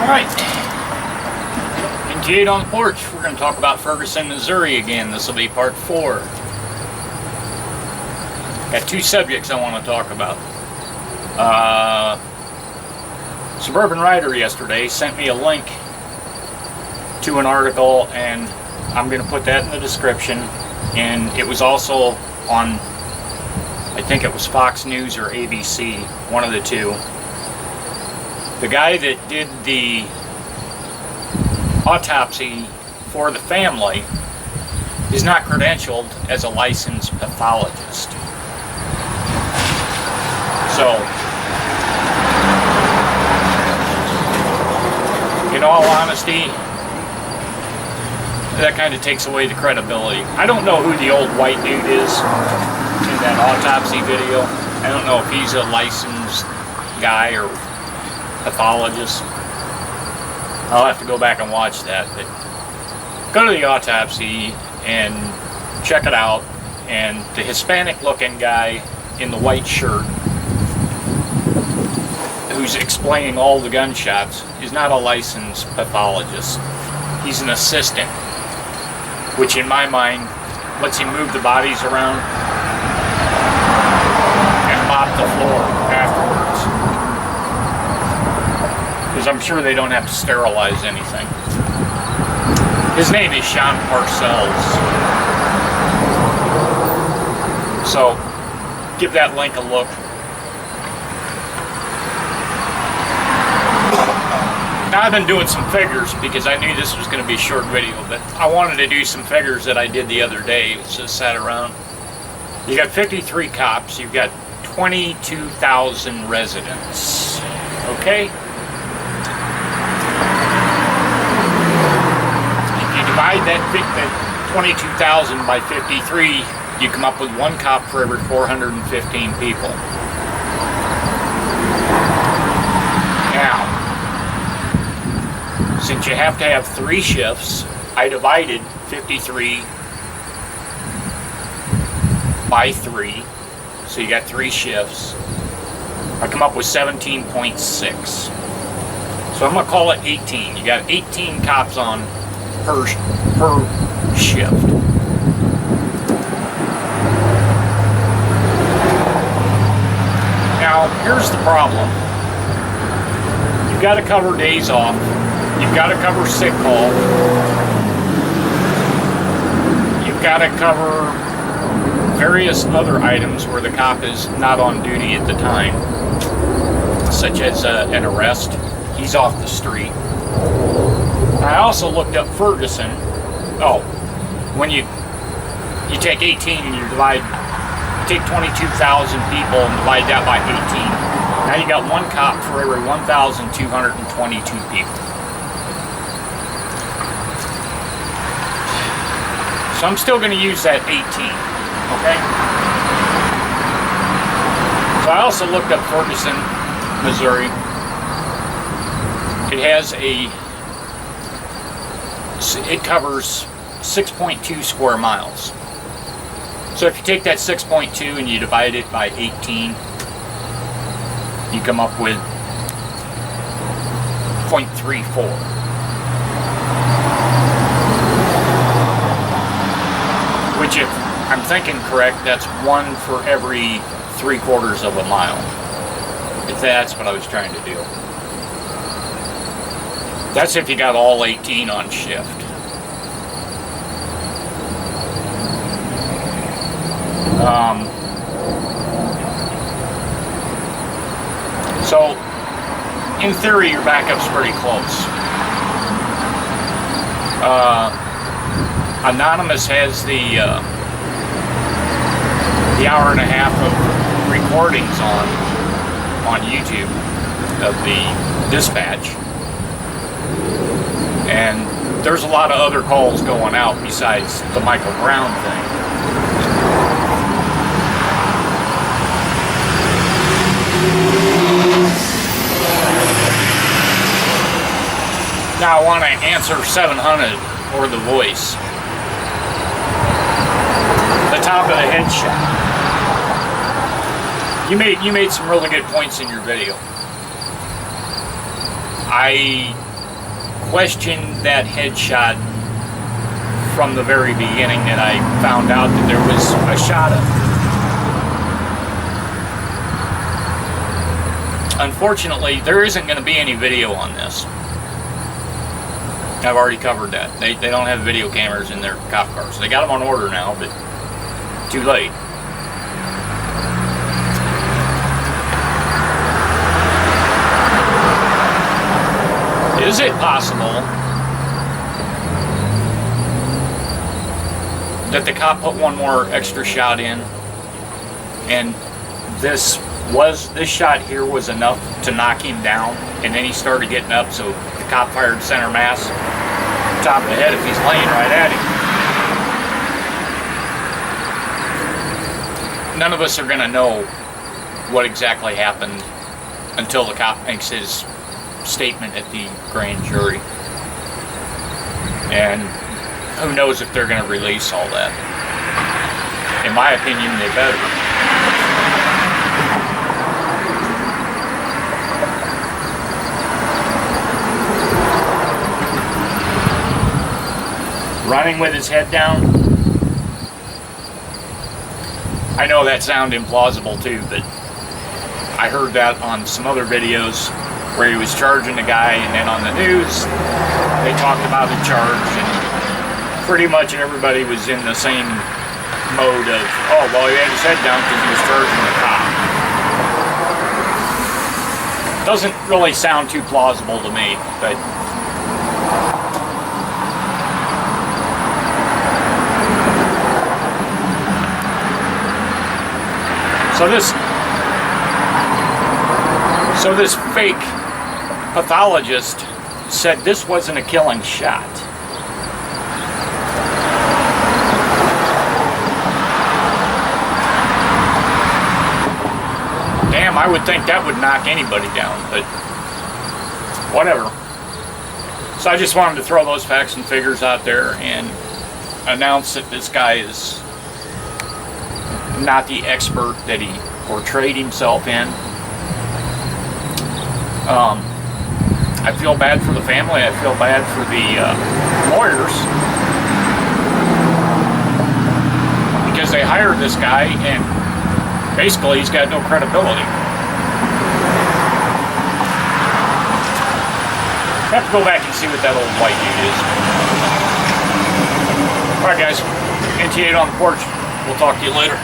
Alright, NG8 on the porch. We're going to talk about Ferguson, Missouri again. This will be part 4. Got two subjects I want to talk about. Suburban Rider yesterday sent me a link to an article, and I'm going to put that in the description. And it was also on, I think it was Fox News or ABC, one of the two. The guy that did the autopsy for the family is not credentialed as a licensed pathologist. So, in all honesty, that kind of takes away the credibility. I don't know who the old white dude is in that autopsy video. I don't know if he's a licensed guy or pathologist. I'll have to go back and watch that, but go to the autopsy and check it out. And the Hispanic looking guy in the white shirt who's explaining all the gunshots is not a licensed pathologist. He's an assistant, which in my mind lets him move the bodies around and mop the floor afterwards. Because I'm sure they don't have to sterilize anything. His name is Sean Parcells. So, give that link a look. Now, I've been doing some figures because I knew this was going to be a short video, but I wanted to do some figures that I did the other day. It's just sat around. You got 53 cops, you've got 22,000 residents. Okay? Divide that 22,000 by 53, you come up with one cop for every 415 people. Now, since you have to have 3 shifts, I divided 53 by 3, so you got 3 shifts. I come up with 17.6. So I'm going to call it 18. You got 18 cops on per shift. Now, here's the problem. You've got to cover days off. You've got to cover sick call. You've got to cover various other items where the cop is not on duty at the time, such as an arrest. He's off the street. I also looked up Ferguson. Oh, when you take 18 and you take 22,000 people and divide that by 18. Now you got one cop for every 1,222 people. So I'm still going to use that 18, okay? So I also looked up Ferguson, Missouri. It covers 6.2 square miles. So if you take that 6.2 and you divide it by 18, you come up with 0.34. Which, if I'm thinking correct, that's 1 for every 3/4 of a mile. If that's what I was trying to do. That's if you got all 18 on shift. So, in theory, your backup's pretty close. Anonymous has the hour and a half of recordings on YouTube of the dispatch. And there's a lot of other calls going out besides the Michael Brown thing. Now I want to answer 700 or The Voice. The top of the head shot. You made some really good points in your video. I questioned that headshot from the very beginning, and I found out that there was a shot of it. Unfortunately, there isn't going to be any video on this. I've already covered that. They don't have video cameras in their cop cars. They got them on order now, but too late. Is it possible that the cop put one more extra shot in, and this shot here was enough to knock him down, and then he started getting up, so the cop fired center mass, top of the head if he's laying right at him? None of us are going to know what exactly happened until the cop makes his statement at the grand jury. And who knows if they're going to release all that. In my opinion, they better. Running with his head down. I know that sounds implausible too, but I heard that on some other videos where he was charging the guy, and then on the news they talked about the charge, and pretty much everybody was in the same mode of, oh, well, he had his head down because he was charging the cop. Doesn't really sound too plausible to me, but so this fake pathologist said this wasn't a killing shot. Damn, I would think that would knock anybody down, but whatever. So I just wanted to throw those facts and figures out there and announce that this guy is not the expert that he portrayed himself in. I feel bad for the family. I feel bad for the lawyers, because they hired this guy and basically he's got no credibility. I have to go back and see what that old white dude is. Alright guys, NT8 on the porch. We'll talk to you later.